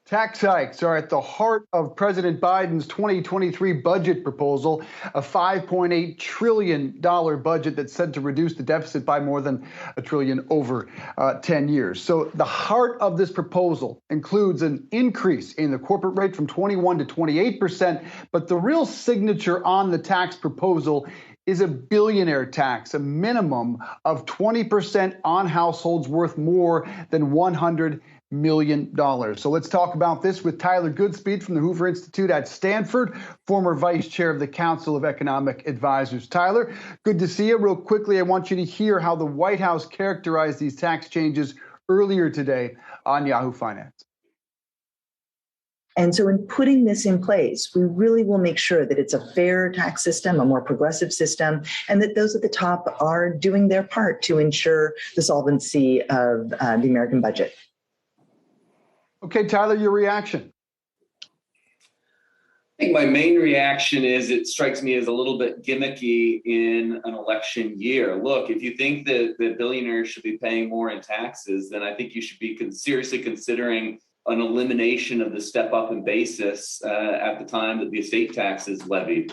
Tax hikes are at the heart of President Biden's 2023 budget proposal, a $5.8 trillion budget that's set to reduce the deficit by more than $1 trillion over 10 years. So the heart of this proposal includes an increase in the corporate rate from 21 to 28%. But the real signature on the tax proposal is a billionaire tax, a minimum of 20% on households worth more than $100 million. So let's talk about this with Tyler Goodspeed from the Hoover Institute at Stanford, former vice chair of the Council of Economic Advisors. Tyler, good to see you. Real quickly, I want you to hear how the White House characterized these tax changes earlier today on Yahoo Finance. And so in putting this in place, we really will make sure that it's a fair tax system, a more progressive system, and that those at the top are doing their part to ensure the solvency of the American budget. Okay, Tyler, your reaction. I think my main reaction is it strikes me as a little bit gimmicky in an election year. Look, if you think that billionaires should be paying more in taxes, then I think you should be seriously considering an elimination of the step up in basis at the time that the estate tax is levied.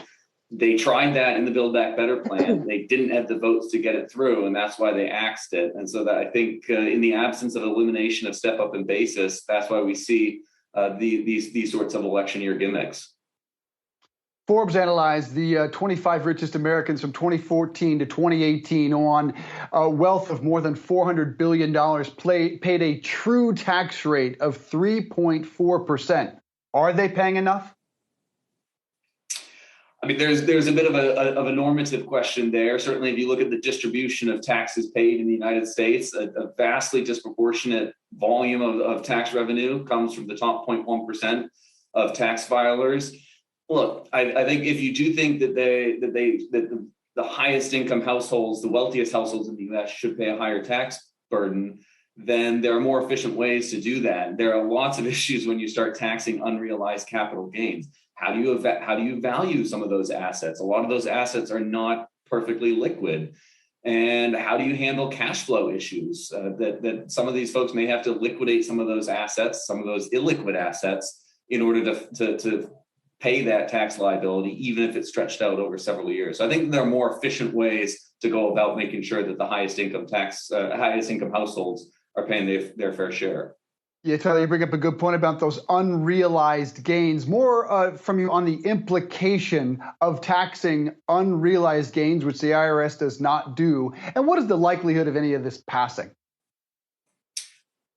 They tried that in the Build Back Better plan. They didn't have the votes to get it through, and that's why they axed it. And so that I think in the absence of elimination of step up in basis, that's why we see these sorts of election year gimmicks. Forbes analyzed the 25 richest Americans from 2014 to 2018 on a wealth of more than $400 billion, paid a true tax rate of 3.4%. Are they paying enough? I mean, there's a bit of a normative question there. Certainly, if you look at the distribution of taxes paid in the United States, a vastly disproportionate volume of tax revenue comes from the top 0.1% of tax filers. Look, I think if you do think that the highest income households, the wealthiest households in the U.S. should pay a higher tax burden, then there are more efficient ways to do that. There are lots of issues when you start taxing unrealized capital gains. How do you value some of those assets? A lot of those assets are not perfectly liquid. And how do you handle cash flow issues that some of these folks may have to liquidate some of those assets, some of those illiquid assets, in order to pay that tax liability, even if it's stretched out over several years. So I think there are more efficient ways to go about making sure that the highest income households are paying their fair share. Yeah, Tyler, you bring up a good point about those unrealized gains. More from you on the implication of taxing unrealized gains, which the IRS does not do. And what is the likelihood of any of this passing?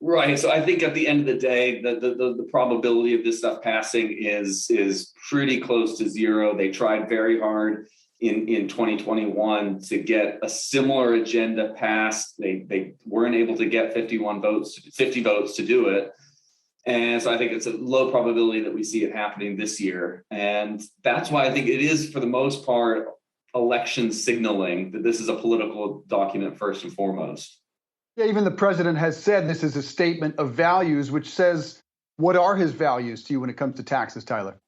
Right. So I think at the end of the day, the probability of this stuff passing is pretty close to zero. They tried very hard in 2021 to get a similar agenda passed. They weren't able to get 50 votes to do it. And so I think it's a low probability that we see it happening this year. And that's why I think it is, for the most part, election signaling that this is a political document first and foremost. Yeah, even the president has said this is a statement of values, which says, what are his values to you when it comes to taxes, Tyler?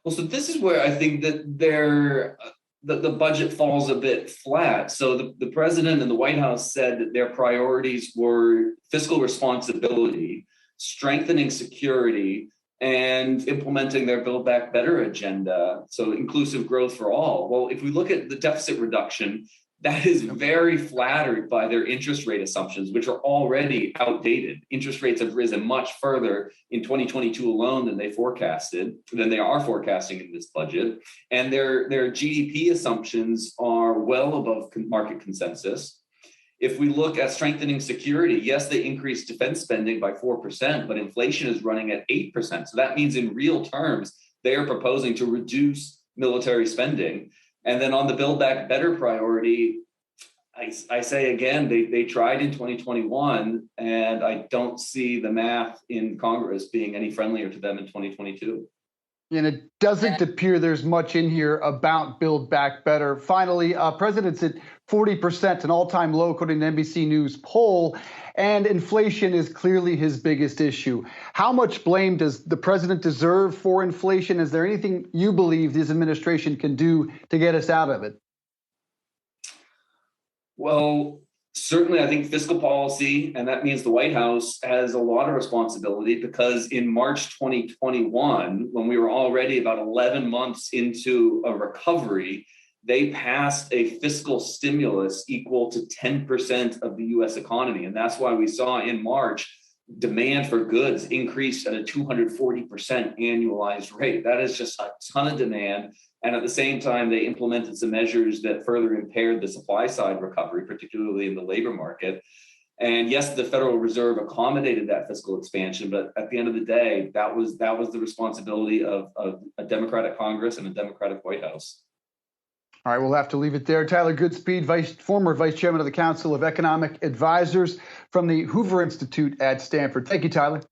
Well, so this is where I think that the budget falls a bit flat. So the president and the White House said that their priorities were fiscal responsibility, strengthening security, and implementing their Build Back Better agenda. So inclusive growth for all. Well, if we look at the deficit reduction, that is very flattered by their interest rate assumptions, which are already outdated. Interest rates have risen much further in 2022 alone than they are forecasting in this budget. And their GDP assumptions are well above market consensus. If we look at strengthening security, yes, they increased defense spending by 4%, but inflation is running at 8%. So that means in real terms, they are proposing to reduce military spending. And then on the Build Back Better priority, I say again, they tried in 2021, and I don't see the math in Congress being any friendlier to them in 2022. And it doesn't appear there's much in here about Build Back Better. Finally, president's at 40%, an all-time low, according to an NBC News poll, and inflation is clearly his biggest issue. How much blame does the president deserve for inflation? Is there anything you believe this administration can do to get us out of it? Well, Certainly, I think fiscal policy, and that means the White House, has a lot of responsibility, because in March 2021, when we were already about 11 months into a recovery, they passed a fiscal stimulus equal to 10% of the US economy. And that's why we saw in March demand for goods increased at a 240% annualized rate. That is just a ton of demand. And at the same time, they implemented some measures that further impaired the supply side recovery, particularly in the labor market. And yes, the Federal Reserve accommodated that fiscal expansion, but at the end of the day, that was the responsibility of a Democratic Congress and a Democratic White House. All right, we'll have to leave it there. Tyler Goodspeed, former vice chairman of the Council of Economic Advisors from the Hoover Institute at Stanford. Thank you, Tyler.